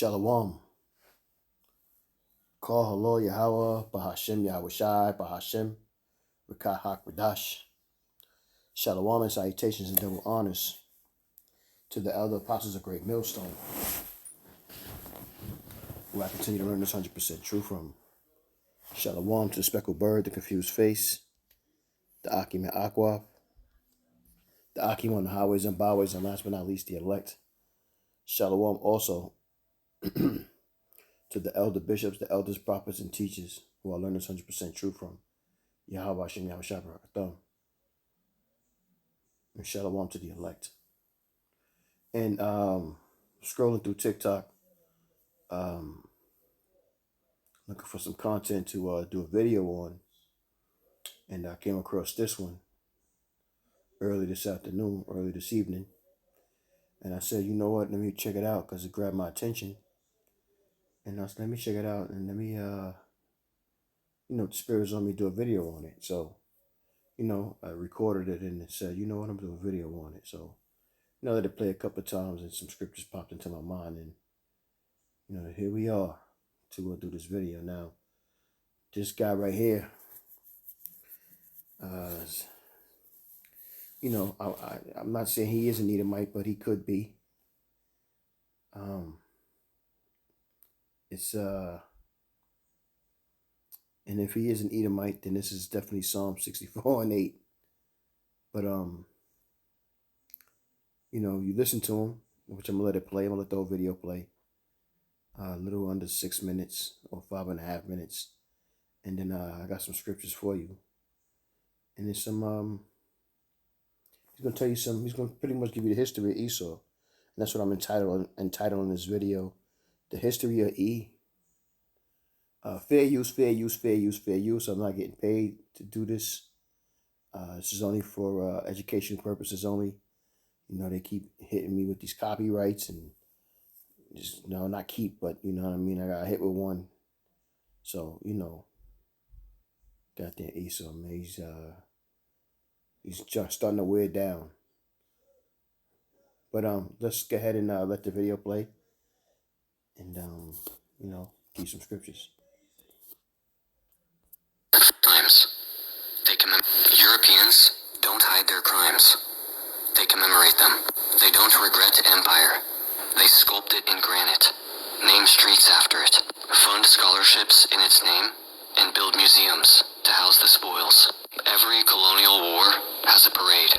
Shalom. Call Halo Yahweh, Bahashem Yahweh Shai, Bahashem, Rekah HaKadash. Shalom and salutations and double honors to the elder apostles of Great Millstone, who I continue to learn this 100% truth from. Shalom to the speckled bird, the confused face, the Akim and Aqua, the Akim on the highways and byways, and last but not least, the elect. Shalom also to the elder bishops, the elders, prophets, and teachers who I learn this 100% truth from. Yahweh Hashem Yahweh Shai Barakatah. And shalom to the elect. And scrolling through TikTok, looking for some content to do a video on, and I came across this one early this evening, and I said, you know what, let me check it out because it grabbed my attention. And I said, let me check it out and let me, the Spirit was on me do a video on it. So, I recorded it and it said, you know what, I'm doing a video on it. So, let it play a couple of times and some scriptures popped into my mind, and here we are to do this video. Now, this guy right here, I'm not saying he is an Edomite, but he could be. And if he is an Edomite, then this is definitely Psalm 64 and 8. But you listen to him, which I'm gonna let it play. I'm gonna let the whole video play. A little under 6 minutes or 5.5 minutes, and then I got some scriptures for you. And there's some. He's gonna tell you some. He's gonna pretty much give you the history of Esau, and that's what I'm entitling this video, the history of E. Fair use, fair use, fair use, fair use. I'm not getting paid to do this. This is only for education purposes only. They keep hitting me with these copyrights and just not keep, but you know what I mean. I got hit with one, so got that Esau, man. He's just starting to wear down. But let's go ahead and let the video play, and give some scriptures. Times. Europeans don't hide their crimes. They commemorate them. They don't regret empire. They sculpt it in granite, name streets after it, fund scholarships in its name, and build museums to house the spoils. Every colonial war has a parade.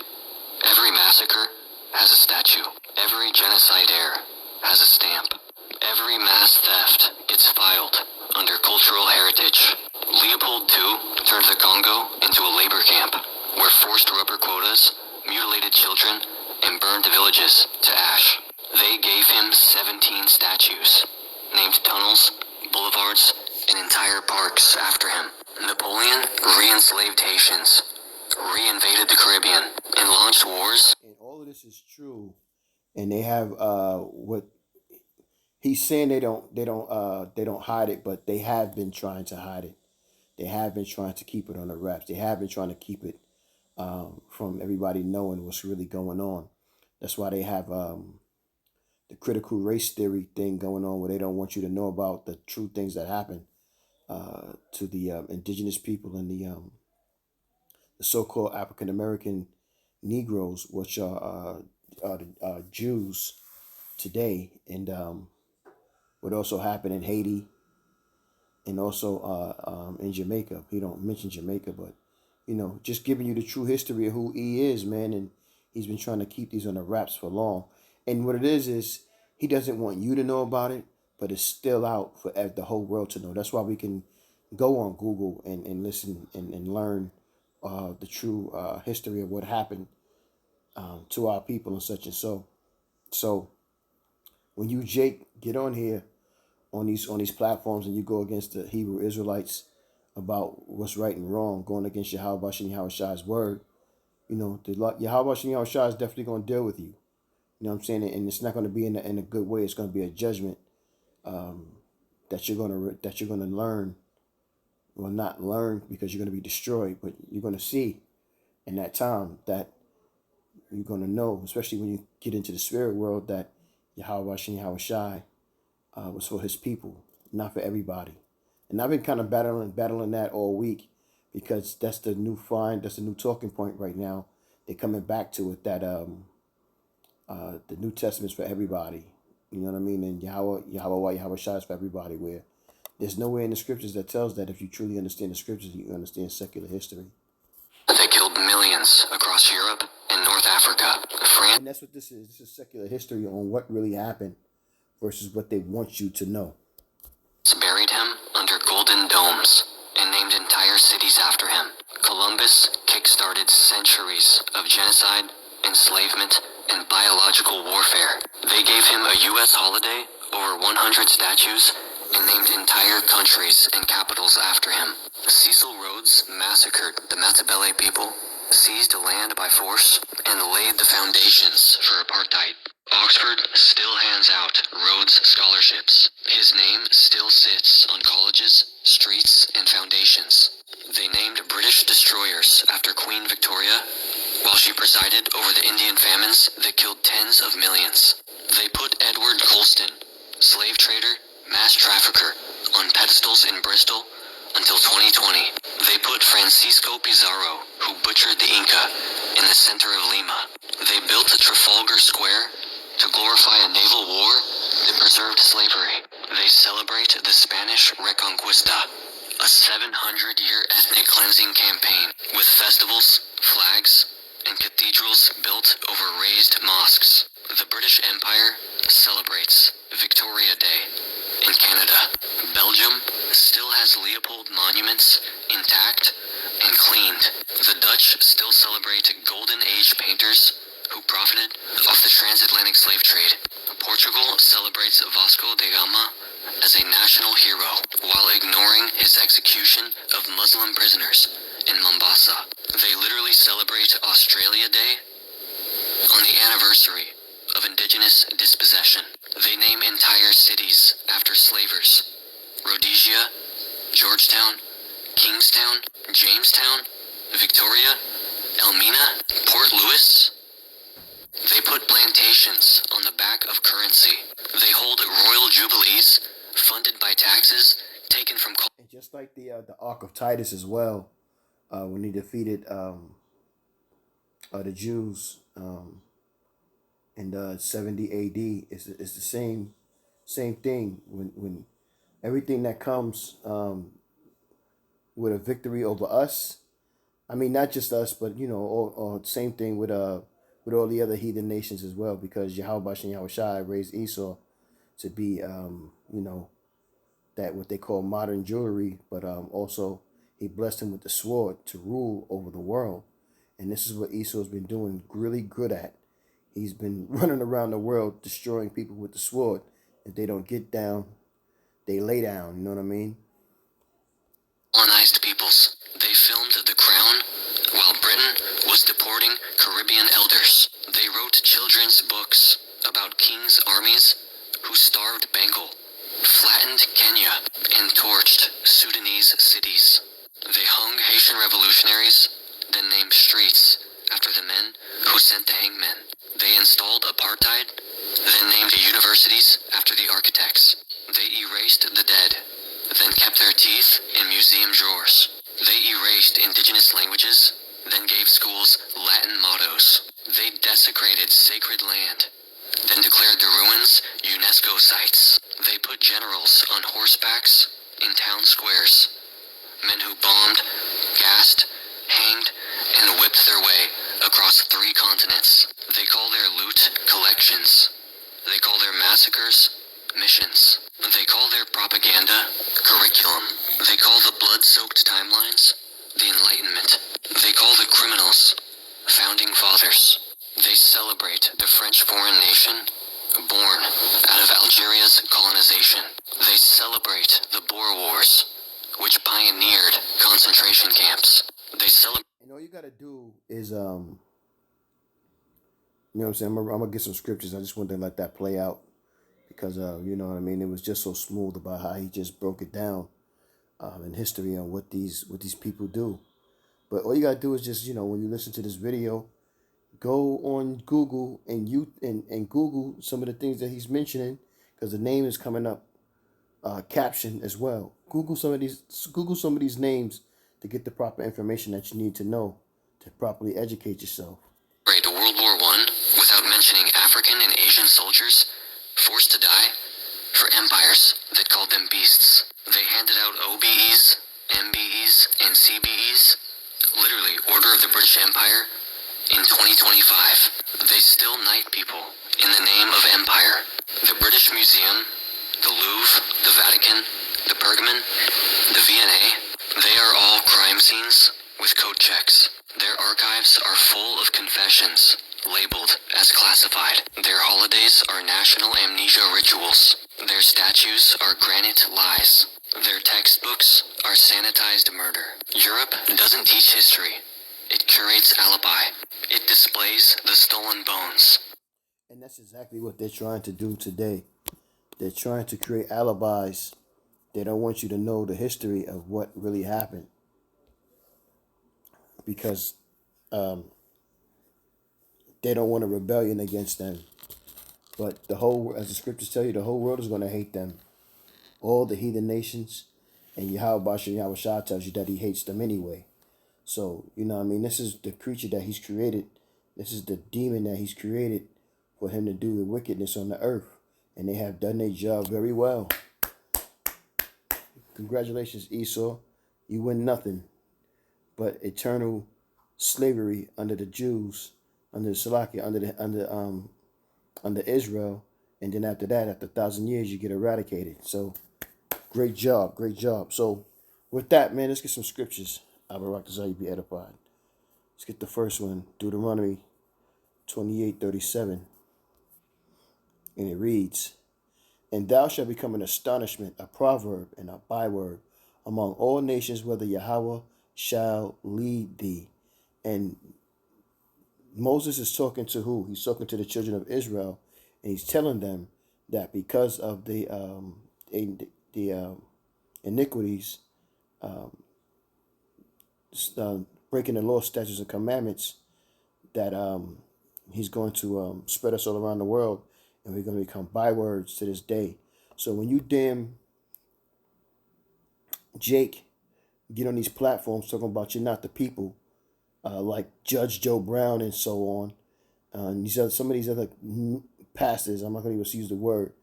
Every massacre has a statue. Every genocide heir has a stamp. Every mass theft gets filed under cultural heritage. Leopold II turned the Congo into a labor camp where forced rubber quotas mutilated children and burned villages to ash. They gave him 17 statues, named tunnels, boulevards, and entire parks after him. Napoleon re-enslaved Haitians, re-invaded the Caribbean, and launched wars. And all of this is true, and they have what he's saying. They don't hide it, but they have been trying to hide it. They have been trying to keep it on the wraps. They have been trying to keep it from everybody knowing what's really going on. That's why they have the critical race theory thing going on, where they don't want you to know about the true things that happen to the indigenous people and the so-called African American Negroes, which are the Jews today, and what also happened in Haiti and also in Jamaica. He don't mention Jamaica, but just giving you the true history of who he is, man. And he's been trying to keep these on the wraps for long. And what it is he doesn't want you to know about it, but it's still out for the whole world to know. That's why we can go on Google and listen and learn the true history of what happened to our people and such and so. So when you, Jake, get on here on these platforms and you go against the Hebrew Israelites about what's right and wrong, going against Yahweh Hashem Yahweh Shai's word, Yahweh Hashem Yahweh Shai is definitely going to deal with you. You know what I'm saying? And it's not going to be in a good way. It's going to be a judgment that you're going to learn. Well, not learn because you're going to be destroyed, but you're going to see in that time that you're going to know, especially when you get into the spirit world, that Yahweh Hashem Yahweh Shai was for his people, not for everybody. And I've been kind of battling that all week because that's the new talking point right now. They're coming back to it that the New Testament's for everybody. You know what I mean? And Yahweh Shai is for everybody. Where there's nowhere in the scriptures that tells that if you truly understand the scriptures, you understand secular history. They killed millions across Europe and North Africa. France. And that's what this is. This is secular history on what really happened versus what they want you to know. Buried him under golden domes and named entire cities after him. Columbus kick-started centuries of genocide, enslavement, and biological warfare. They gave him a U.S. holiday, over 100 statues, and named entire countries and capitals after him. Cecil Rhodes massacred the Matabele people, seized land by force, and laid the foundations for apartheid. Oxford still hands out Rhodes Scholarships. His name still sits on colleges, streets, and foundations. They named British destroyers after Queen Victoria, while she presided over the Indian famines that killed tens of millions. They put Edward Colston, slave trader, mass trafficker, on pedestals in Bristol until 2020. They put Francisco Pizarro, who butchered the Inca, in the center of Lima. They built Trafalgar Square to glorify a naval war that preserved slavery. They celebrate the Spanish Reconquista, a 700-year ethnic cleansing campaign with festivals, flags, and cathedrals built over raised mosques. The British Empire celebrates Victoria Day. In Canada, Belgium still has Leopold monuments intact and cleaned. The Dutch still celebrate Golden Age painters who profited off the transatlantic slave trade. Portugal celebrates Vasco da Gama as a national hero while ignoring his execution of Muslim prisoners in Mombasa. They literally celebrate Australia Day on the anniversary of indigenous dispossession. They name entire cities after slavers. Rhodesia, Georgetown, Kingstown, Jamestown, Victoria, Elmina, Port Louis. They put plantations on the back of currency. They hold royal jubilees funded by taxes taken from... And just like the Ark of Titus as well, when he defeated the Jews in 70 AD, it's the same thing. When everything that comes with a victory over us, I mean not just us, but or same thing with all the other heathen nations as well, because Yahweh and Yahweh Shai raised Esau to be that what they call modern Jewry, but also he blessed him with the sword to rule over the world. And this is what Esau's been doing really good at. He's been running around the world destroying people with the sword. If they don't get down, they lay down, you know what I mean? Colonized peoples. They filmed The Crown while Britain was deporting Caribbean elders. They wrote children's books about kings' armies who starved Bengal, flattened Kenya, and torched Sudanese cities. They hung Haitian revolutionaries, then named streets after the men who sent the hangmen. They installed apartheid, then named universities after the architects. They erased the dead, then kept their teeth in museum drawers. They erased indigenous languages, then gave schools Latin mottos. They desecrated sacred land, then declared the ruins UNESCO sites. They put generals on horsebacks in town squares, men who bombed, gassed, hanged, and whipped their way across 3 continents. They call their loot collections. They call their massacres missions. They call their propaganda curriculum. They call the blood-soaked timelines the Enlightenment. They call the criminals founding fathers. They celebrate the French foreign nation born out of Algeria's colonization. They celebrate the Boer Wars, which pioneered concentration camps. They celebrate... And all you gotta do is, you know what I'm saying? I'm gonna get some scriptures. I just wanted to let that play out because, you know what I mean? It was just so smooth about how he just broke it down in history on what these people do. But all you gotta do is just, when you listen to this video, go on Google and Google some of the things that he's mentioning, because the name is coming up caption as well. Google some of these names to get the proper information that you need to know to properly educate yourself. Right, World War I without mentioning African and Asian soldiers forced to die for empires that called them beasts. They handed out OBEs, MBEs, and CBEs, literally Order of the British Empire, in 2025. They still knight people in the name of empire. The British Museum, the Louvre, the Vatican, the Pergamon, the V&A, they are all crime scenes with code checks. Their archives are full of confessions, labeled as classified. Their holidays are national amnesia rituals. Their statues are granite lies. Their textbooks are sanitized murder. Europe doesn't teach history. It curates alibi. It displays the stolen bones. And that's exactly what they're trying to do today. They're trying to create alibis. They don't want you to know the history of what really happened because they don't want a rebellion against them. But as the scriptures tell you, the whole world is going to hate them. All the heathen nations, and Yahweh Bashem Yahweh Shah tells you that he hates them anyway. So, this is the creature that he's created. This is the demon that he's created for him to do the wickedness on the earth. And they have done their job very well. Congratulations, Esau. You win nothing but eternal slavery under the Jews, under the Salakia, under Israel, and then after that, after 1,000 years, you get eradicated. So, great job. So, with that, man, let's get some scriptures. You be edified. Let's get the first one, Deuteronomy 28:37, and it reads, "And thou shalt become an astonishment, a proverb, and a byword among all nations, whether Yahweh shall lead thee." And Moses is talking to who? He's talking to the children of Israel, and he's telling them that because of the iniquities, breaking the law, statutes, and commandments, that he's going to spread us all around the world, and we're going to become bywords to this day. So when you damn Jake get on these platforms talking about you're not the people, like Judge Joe Brown and so on, and some of these other pastors, I'm not going to even use the word.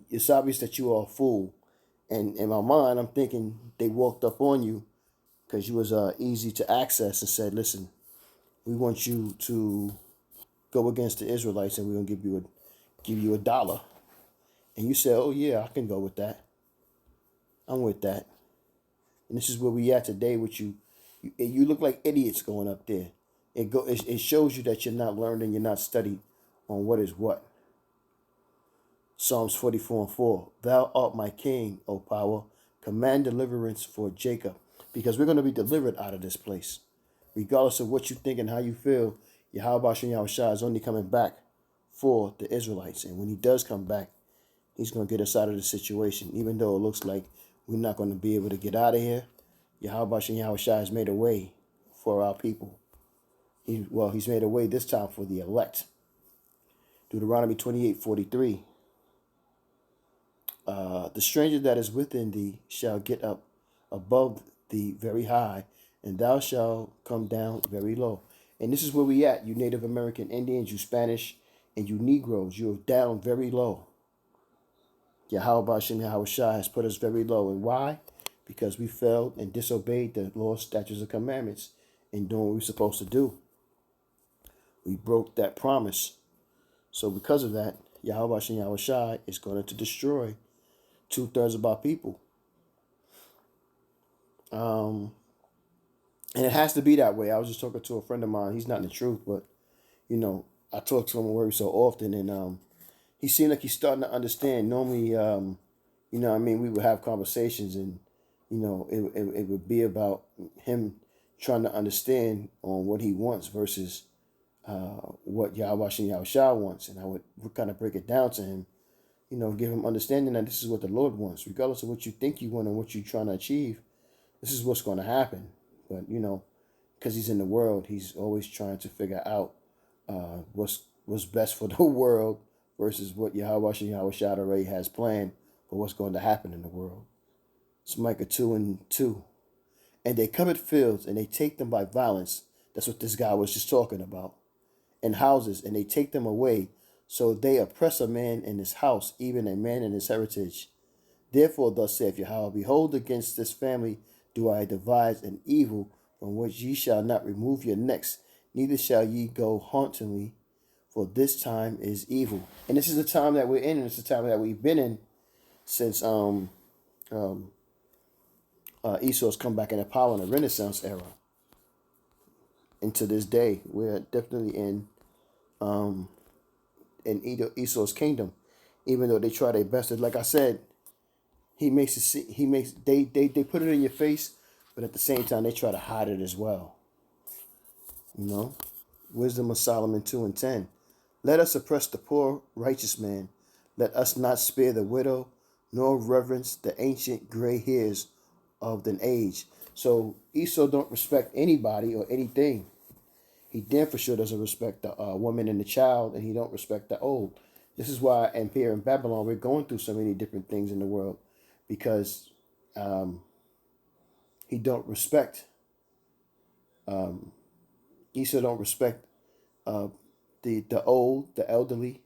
It's obvious that you are a fool, and in my mind, I'm thinking they walked up on you because you was easy to access and said, "Listen, we want you to go against the Israelites, and we're gonna give you $1." And you said, "Oh yeah, I can go with that. I'm with that." And this is where we at today with you. You look like idiots going up there. It shows you that you're not learned and you're not studied on what is what. Psalms 44:4. "Thou art my king, O power. Command deliverance for Jacob." Because we're going to be delivered out of this place. Regardless of what you think and how you feel, Yahweh Shem Yahweh Shah is only coming back for the Israelites. And when he does come back, he's going to get us out of the situation. Even though it looks like we're not going to be able to get out of here, Yahweh Shem Yahweh Shah has made a way for our people. He's made a way this time for the elect. Deuteronomy 28:43. "The stranger that is within thee shall get up above thee very high, and thou shalt come down very low." And this is where we at, you Native American Indians, you Spanish, and you Negroes. You're down very low. Yahweh Hashem Yahweh Shah has put us very low. And why? Because we failed and disobeyed the law, statutes, and commandments in doing what we're supposed to do. We broke that promise. So because of that, Yahweh Hashem Yahweh Shah is going to destroy 2/3 of our people. And it has to be that way. I was just talking to a friend of mine. He's not in the truth, but I talk to him every so often, and he seemed like he's starting to understand. Normally, we would have conversations, and it would be about him trying to understand on what he wants versus what Yahweh Shem Yahweh Shah wants, and I would kind of break it down to him. Give him understanding that this is what the Lord wants, regardless of what you think you want and what you're trying to achieve. This is what's going to happen. But because he's in the world, he's always trying to figure out what's best for the world versus what Yahweh Shah already has planned for what's going to happen in the world. It's Micah 2 and 2. And they covet fields and they take them by violence. That's what this guy was just talking about. And houses, and they take them away. So they oppress a man in his house, even a man in his heritage. Therefore, thus saith Yahweh, behold, against this family do I devise an evil from which ye shall not remove your necks, neither shall ye go hauntingly, for this time is evil. And this is the time that we're in, and it's the time that we've been in since Esau's come back in the power in the Renaissance era. And to this day, we're definitely in Esau's kingdom, even though they try their best. Like I said, he makes it. They put it in your face, but at the same time they try to hide it as well. You know, Wisdom of Solomon 2 and 10. Let us oppress the poor righteous man. Let us not spare the widow, nor reverence the ancient gray hairs of the age. So Esau don't respect anybody or anything. He damn for sure doesn't respect the woman and the child, and he don't respect the old. This is why, and here in Babylon, we're going through so many different things in the world, because he don't respect. Esau don't respect the old, the elderly,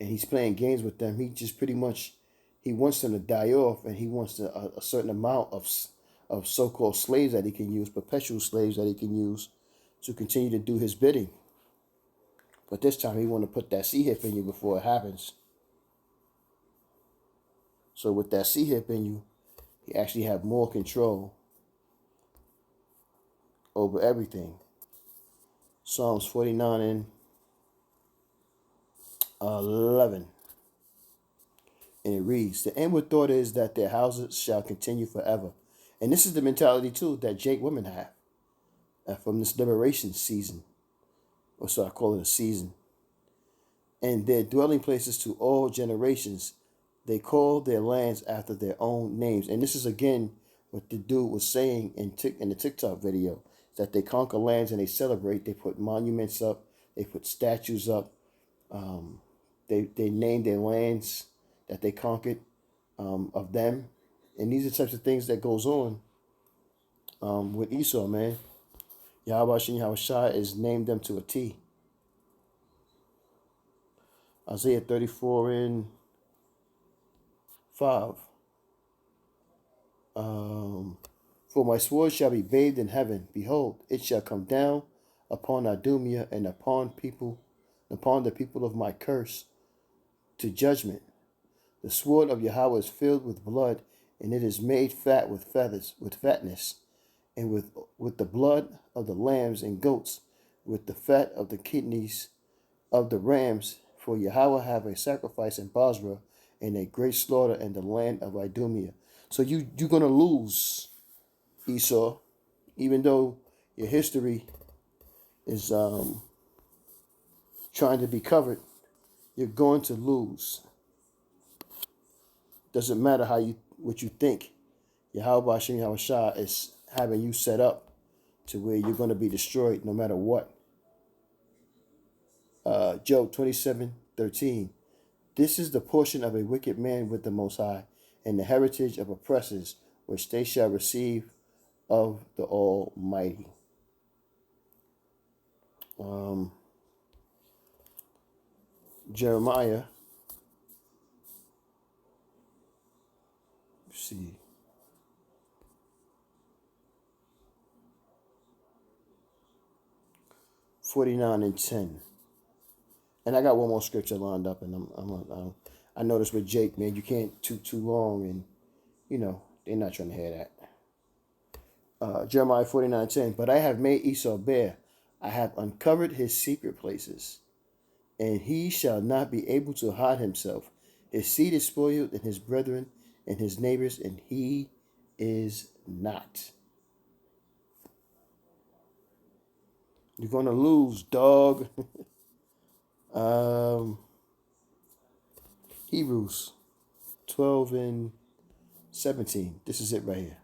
and he's playing games with them. He just pretty much he wants them to die off, and he wants a certain amount of so-called slaves that he can use, perpetual slaves that he can use to continue to do his bidding. But this time he want to put that C-hip in you before it happens. So with that C-hip in you, you actually have more control over everything. Psalms 49 and 11. And it reads, the inward thought is that their houses shall continue forever. And this is the mentality, too, that Jake women have from this liberation season. Or so I call it a season. And their dwelling places to all generations. They call their lands after their own names. And this is, again, what the dude was saying in the TikTok video. That they conquer lands and they celebrate. They put monuments up. They put statues up. They name their lands that they conquered of them. And these are the types of things that goes on with Esau, man. Yahweh Shah is named them to a T. Isaiah 34 and 5. For my sword shall be bathed in heaven. Behold, it shall come down upon Idumea and upon the people of my curse to judgment. The sword of Yahweh is filled with blood, and it is made fat with fatness, and with the blood of the lambs and goats, with the fat of the kidneys of the rams. For Yahweh have a sacrifice in Basra, and a great slaughter in the land of Idumea. So you're gonna lose, Esau, even though your history is trying to be covered. You're going to lose. Doesn't matter what you think. Yahweh Shah is having you set up to where you're going to be destroyed no matter what. Job 27:13. This is the portion of a wicked man with the Most High, and the heritage of oppressors, which they shall receive of the Almighty. Jeremiah. Let's see. 49 and 10. And I got one more scripture lined up, and I noticed with Jake, man, you can't too long, and they're not trying to hear that. Jeremiah 49:10. But I have made Esau bare; I have uncovered his secret places, and he shall not be able to hide himself. His seed is spoiled, and his brethren, and his neighbors, and he is not. You're gonna lose, dog. Hebrews 12 and 17. This is it right here.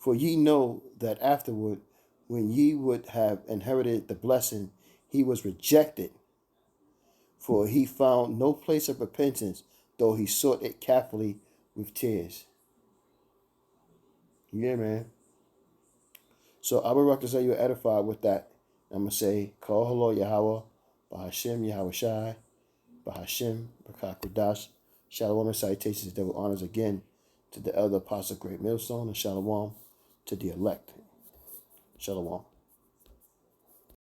For ye know that afterward, when ye would have inherited the blessing, he was rejected, for he found no place of repentance, though he sought it carefully with tears. Yeah, man. So I will reconcile you edified with that. I'm going to say, Call hello Yahweh, Bahashem Yahweh Shai, Bahashem Bakakudash. Shalom and salutations, double honors again to the elder apostle, Great Millstone, and shalom to the elect. Shalom.